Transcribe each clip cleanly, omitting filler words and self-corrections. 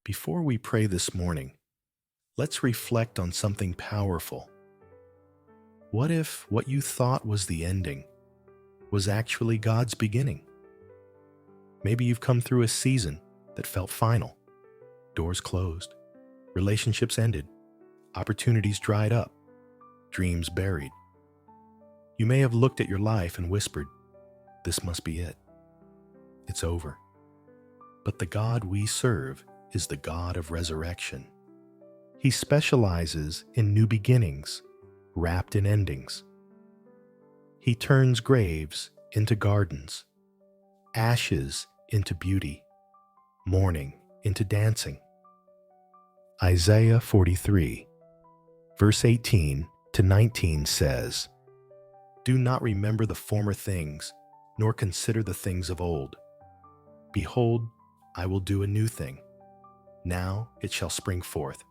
Before we pray this morning, let's reflect on something powerful. What if what you thought was the ending was actually God's beginning? Maybe you've come through a season that felt final. Doors closed, relationships ended, opportunities dried up, dreams buried. You may have looked at your life and whispered, "This must be it. It's over." But the God we serve is the God of resurrection. He specializes in new beginnings, wrapped in endings. He turns graves into gardens, ashes into beauty, mourning into dancing. Isaiah 43, verse 18 to 19 says, "Do not remember the former things, nor consider the things of old. Behold, I will do a new thing. Now it shall spring forth.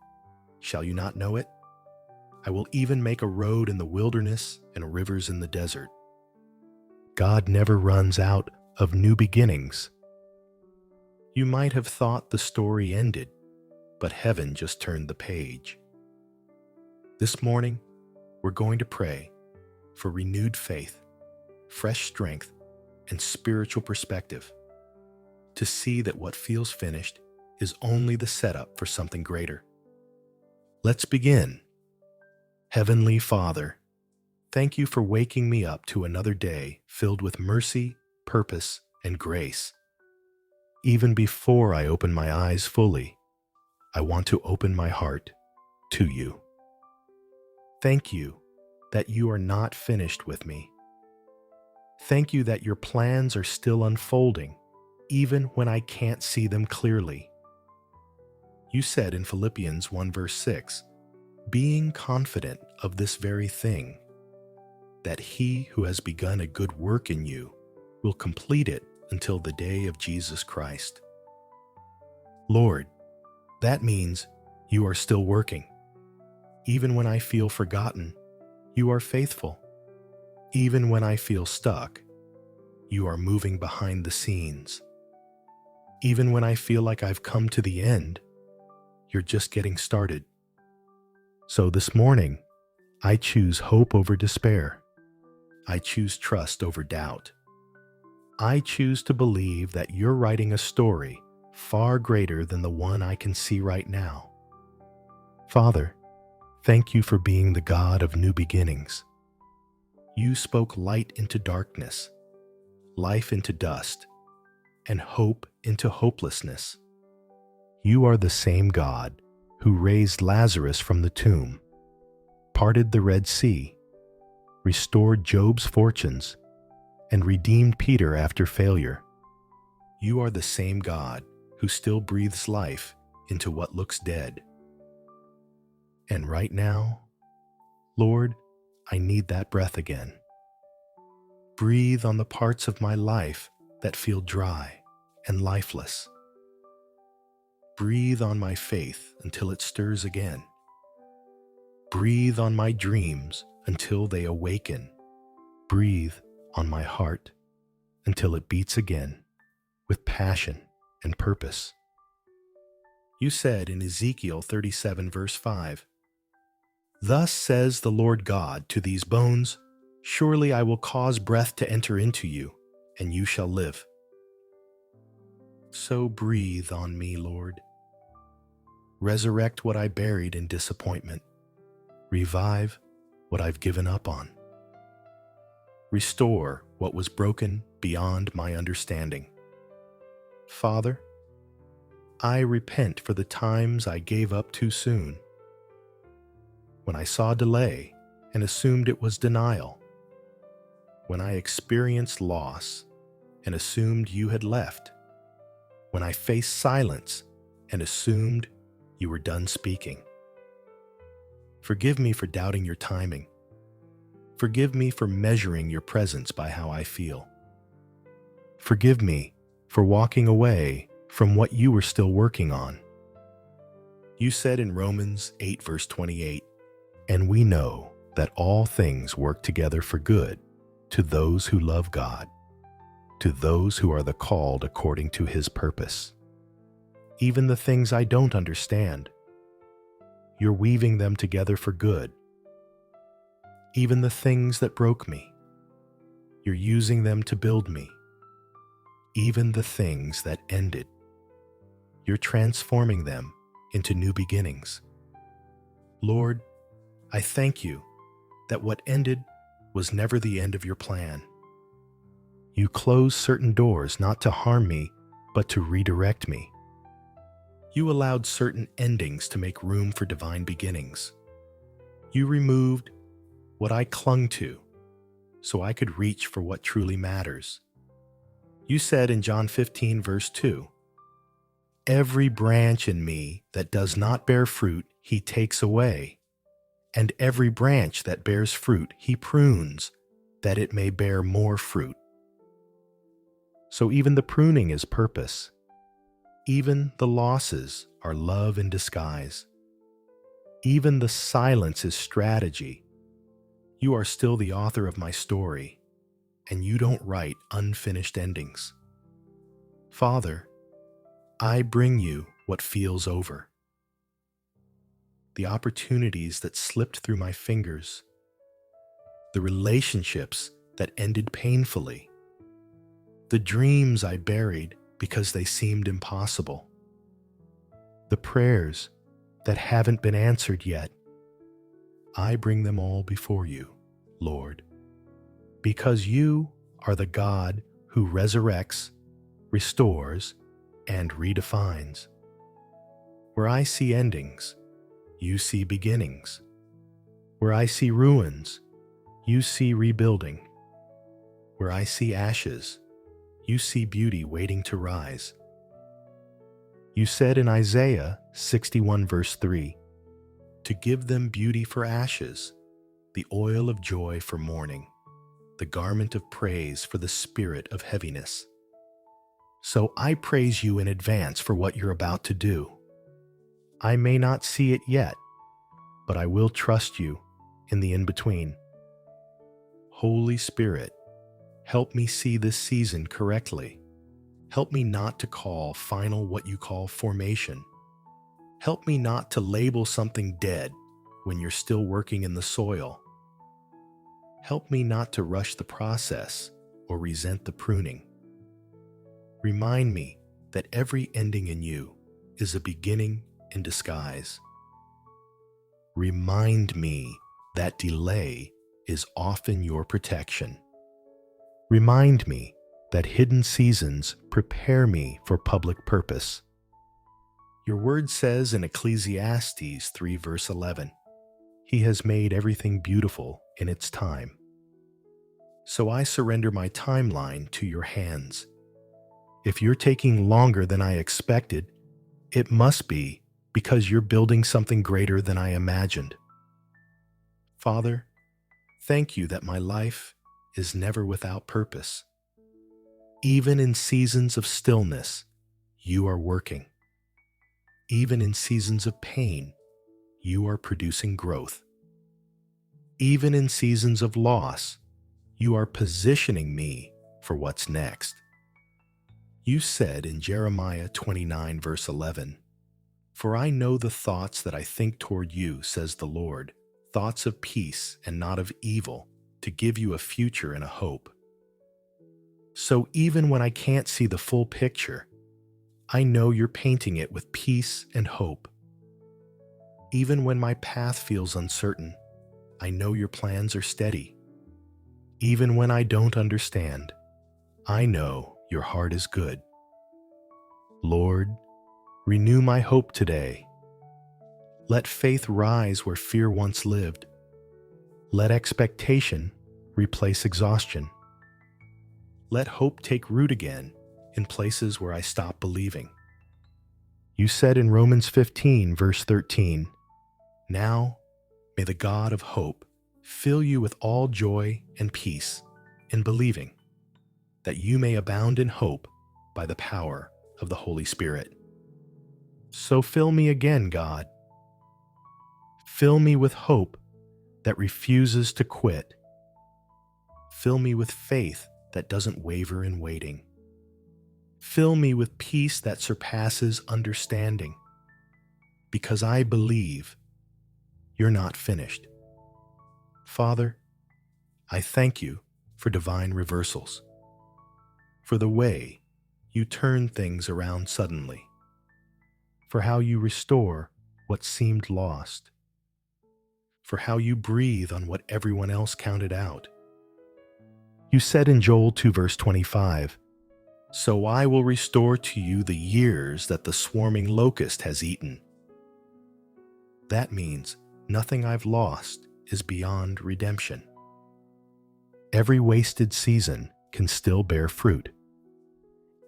Shall you not know it? I will even make a road in the wilderness and rivers in the desert." God never runs out of new beginnings. You might have thought the story ended, but heaven just turned the page. This morning, we're going to pray for renewed faith, fresh strength, and spiritual perspective, to see that what feels finished is only the setup for something greater. Let's begin. Heavenly Father, thank you for waking me up to another day filled with mercy, purpose, and grace. Even before I open my eyes fully, I want to open my heart to you. Thank you that you are not finished with me. Thank you that your plans are still unfolding, even when I can't see them clearly. You said in Philippians 1 verse 6, "Being confident of this very thing, that he who has begun a good work in you will complete it until the day of Jesus Christ." Lord, that means you are still working. Even when I feel forgotten, you are faithful. Even when I feel stuck, you are moving behind the scenes. Even when I feel like I've come to the end, you're just getting started. So this morning, I choose hope over despair. I choose trust over doubt. I choose to believe that you're writing a story far greater than the one I can see right now. Father, thank you for being the God of new beginnings. You spoke light into darkness, life into dust, and hope into hopelessness. You are the same God who raised Lazarus from the tomb, parted the Red Sea, restored Job's fortunes, and redeemed Peter after failure. You are the same God who still breathes life into what looks dead. And right now, Lord, I need that breath again. Breathe on the parts of my life that feel dry and lifeless. Breathe on my faith until it stirs again. Breathe on my dreams until they awaken. Breathe on my heart until it beats again with passion and purpose. You said in Ezekiel 37 verse 5, "Thus says the Lord God to these bones, surely I will cause breath to enter into you, and you shall live." So breathe on me, Lord. Resurrect what I buried in disappointment. Revive what I've given up on. Restore what was broken beyond my understanding. Father, I repent for the times I gave up too soon. When I saw delay and assumed it was denial. When I experienced loss and assumed you had left. When I faced silence and assumed you were done speaking. Forgive me for doubting your timing. Forgive me for measuring your presence by how I feel. Forgive me for walking away from what you were still working on. You said in Romans 8 verse 28, "And we know that all things work together for good to those who love God, to those who are the called according to his purpose." even the things I don't understand. You're weaving them together for good. Even the things that broke me, you're using them to build me. Even the things that ended, you're transforming them into new beginnings. Lord, I thank you that what ended was never the end of your plan. You closed certain doors not to harm me, but to redirect me. You allowed certain endings to make room for divine beginnings. You removed what I clung to so I could reach for what truly matters. You said in John 15, verse 2, "Every branch in me that does not bear fruit, he takes away, and every branch that bears fruit, he prunes, that it may bear more fruit." So even the pruning is purpose. Even the losses are love in disguise. Even the silence is strategy. You are still the author of my story, and you don't write unfinished endings. Father, I bring you what feels over. The opportunities that slipped through my fingers, the relationships that ended painfully, the dreams I buried because they seemed impossible, the prayers that haven't been answered yet. I bring them all before you, Lord, because you are the God who resurrects, restores, and redefines. Where I see endings, you see beginnings. Where I see ruins, you see rebuilding. Where I see ashes, you see beauty waiting to rise. You said in Isaiah 61 verse 3, to give them beauty for ashes, the oil of joy for mourning, the garment of praise for the spirit of heaviness. So I praise you in advance for what you're about to do. I may not see it yet, but I will trust you in the in-between. Holy Spirit, help me see this season correctly. Help me not to call final what you call formation. Help me not to label something dead when you're still working in the soil. Help me not to rush the process or resent the pruning. Remind me that every ending in you is a beginning in disguise. Remind me that delay is often your protection. Remind me that hidden seasons prepare me for public purpose. Your word says in Ecclesiastes 3 verse 11, He has made everything beautiful in its time. So I surrender my timeline to your hands. If you're taking longer than I expected, it must be because you're building something greater than I imagined. Father, thank you that my life is never without purpose. Even in seasons of stillness, you are working. Even in seasons of pain, you are producing growth. Even in seasons of loss, you are positioning me for what's next. You said in Jeremiah 29 verse 11, For I know the thoughts that I think toward you, says the Lord, thoughts of peace and not of evil, to give you a future and a hope. So even when I can't see the full picture, I know you're painting it with peace and hope. Even when my path feels uncertain, I know your plans are steady. Even when I don't understand, I know your heart is good. Lord, renew my hope today. Let faith rise where fear once lived. Let expectation replace exhaustion. Let hope take root again in places where I stopped believing. You said in Romans 15, verse 13, Now may the God of hope fill you with all joy and peace in believing, that you may abound in hope by the power of the Holy Spirit. So fill me again, God. Fill me with hope that refuses to quit. Fill me with faith that doesn't waver in waiting. Fill me with peace that surpasses understanding, because I believe you're not finished. Father, I thank you for divine reversals, for the way you turn things around suddenly, for how you restore what seemed lost, for how you breathe on what everyone else counted out. You said in Joel 2 verse 25, "So I will restore to you the years that the swarming locust has eaten." That means nothing I've lost is beyond redemption. Every wasted season can still bear fruit.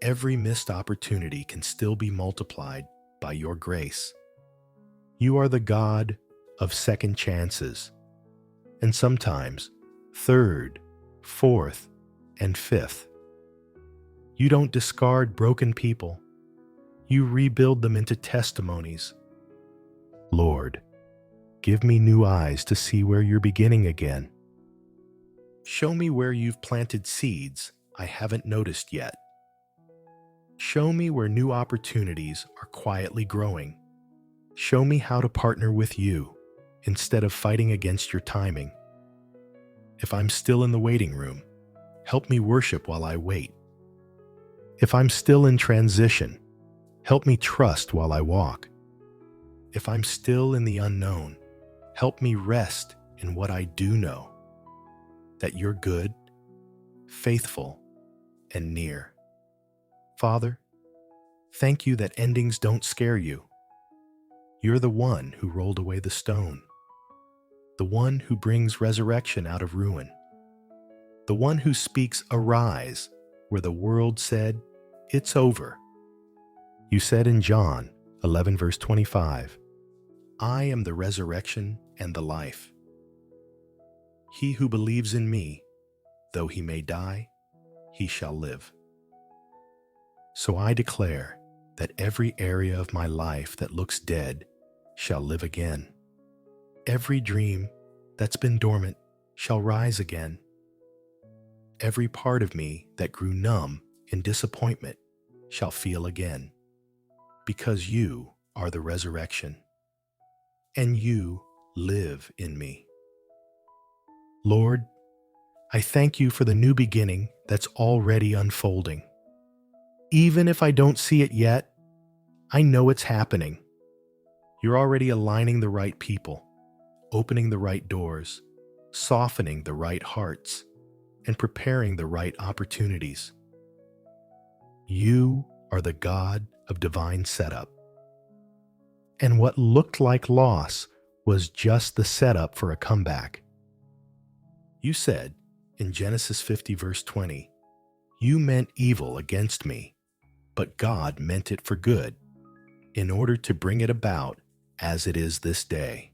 Every missed opportunity can still be multiplied by your grace. You are the God of second chances, and sometimes third, fourth, and fifth. You don't discard broken people. You rebuild them into testimonies. Lord, give me new eyes to see where you're beginning again. Show me where you've planted seeds I haven't noticed yet. Show me where new opportunities are quietly growing. Show me how to partner with you instead of fighting against your timing. If I'm still in the waiting room, help me worship while I wait. If I'm still in transition, help me trust while I walk. If I'm still in the unknown, help me rest in what I do know, that you're good, faithful, and near. Father, thank you that endings don't scare you. You're the one who rolled away the stone, the one who brings resurrection out of ruin, the one who speaks arise where the world said, it's over. You said in John 11 verse 25, I am the resurrection and the life. He who believes in me, though he may die, he shall live. So I declare that every area of my life that looks dead shall live again. Every dream that's been dormant shall rise again. Every part of me that grew numb in disappointment shall feel again, because you are the resurrection, and you live in me. Lord, I thank you for the new beginning that's already unfolding. Even if I don't see it yet, I know it's happening. You're already aligning the right people, opening the right doors, softening the right hearts, and preparing the right opportunities. You are the God of divine setup. And what looked like loss was just the setup for a comeback. You said in Genesis 50 verse 20, you meant evil against me, but God meant it for good, in order to bring it about as it is this day.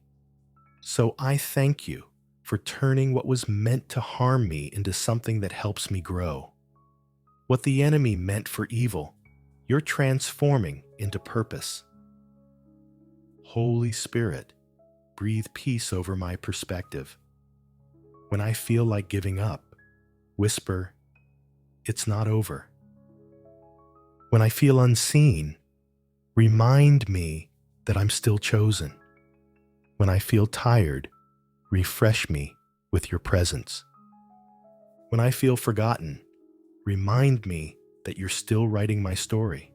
So I thank you for turning what was meant to harm me into something that helps me grow. What the enemy meant for evil, you're transforming into purpose. Holy Spirit, breathe peace over my perspective. When I feel like giving up, whisper, it's not over. When I feel unseen, remind me that I'm still chosen. When I feel tired, refresh me with your presence. When I feel forgotten, remind me that you're still writing my story.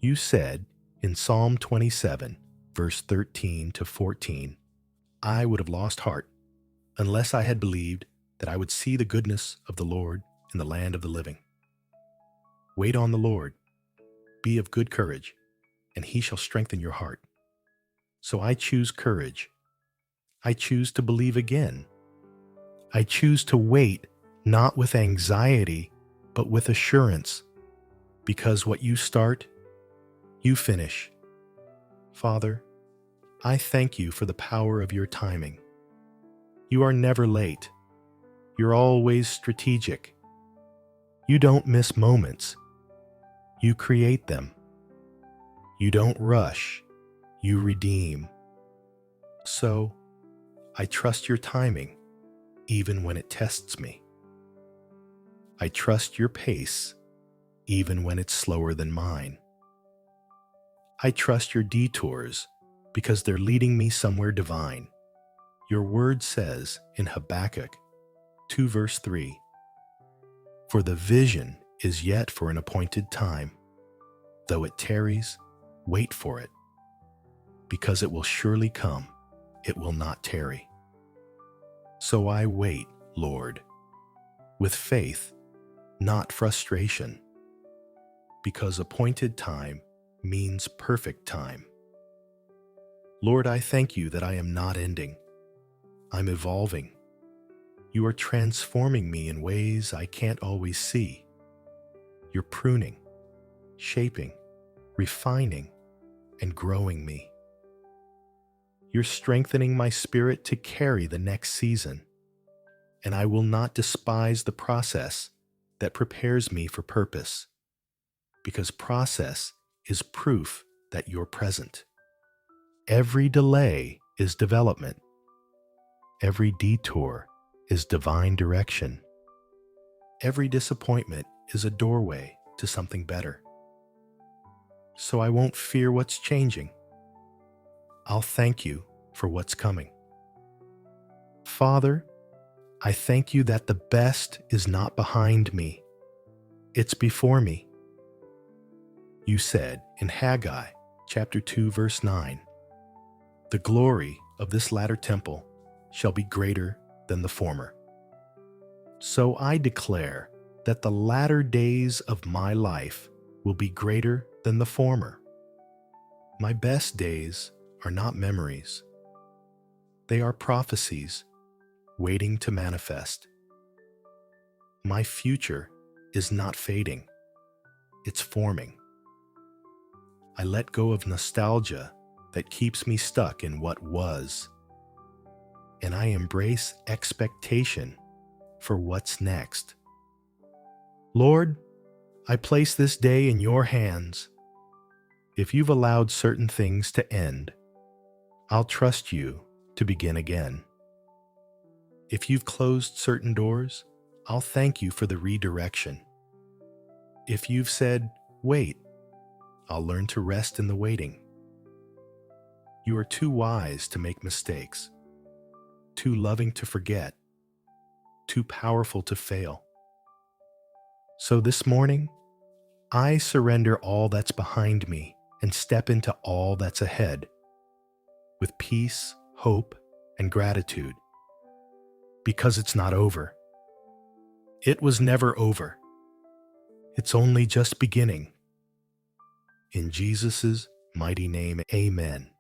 You said in Psalm 27, verse 13 to 14, I would have lost heart unless I had believed that I would see the goodness of the Lord in the land of the living. Wait on the Lord, be of good courage, and he shall strengthen your heart. So I choose courage. I choose to believe again. I choose to wait, not with anxiety, but with assurance, because what you start, you finish. Father, I thank you for the power of your timing. You are never late. You're always strategic. You don't miss moments. You create them. You don't rush. You redeem. So, I trust your timing, even when it tests me. I trust your pace, even when it's slower than mine. I trust your detours because they're leading me somewhere divine. Your word says in Habakkuk 2 verse 3, "For the vision is yet for an appointed time. Though it tarries, wait for it, because it will surely come, it will not tarry." So I wait, Lord, with faith, not frustration, because appointed time means perfect time. Lord, I thank you that I am not ending. I'm evolving. You are transforming me in ways I can't always see. You're pruning, shaping, refining, and growing me. You're strengthening my spirit to carry the next season, and I will not despise the process that prepares me for purpose, because process is proof that you're present. Every delay is development. Every detour is divine direction. Every disappointment is a doorway to something better. So I won't fear what's changing. I'll thank you for what's coming. Father, I thank you that the best is not behind me. It's before me. You said in Haggai chapter 2 verse 9, "The glory of this latter temple shall be greater than the former." So I declare that the latter days of my life will be greater than the former. My best days are not memories. They are prophecies waiting to manifest. My future is not fading. It's forming. I let go of nostalgia that keeps me stuck in what was, and I embrace expectation for what's next. Lord, I place this day in your hands. If you've allowed certain things to end, I'll trust you to begin again. If you've closed certain doors, I'll thank you for the redirection. If you've said, "Wait," I'll learn to rest in the waiting. You are too wise to make mistakes, too loving to forget, too powerful to fail. So this morning, I surrender all that's behind me and step into all that's ahead with peace, hope, and gratitude, because it's not over. It was never over. It's only just beginning. In Jesus' mighty name, amen.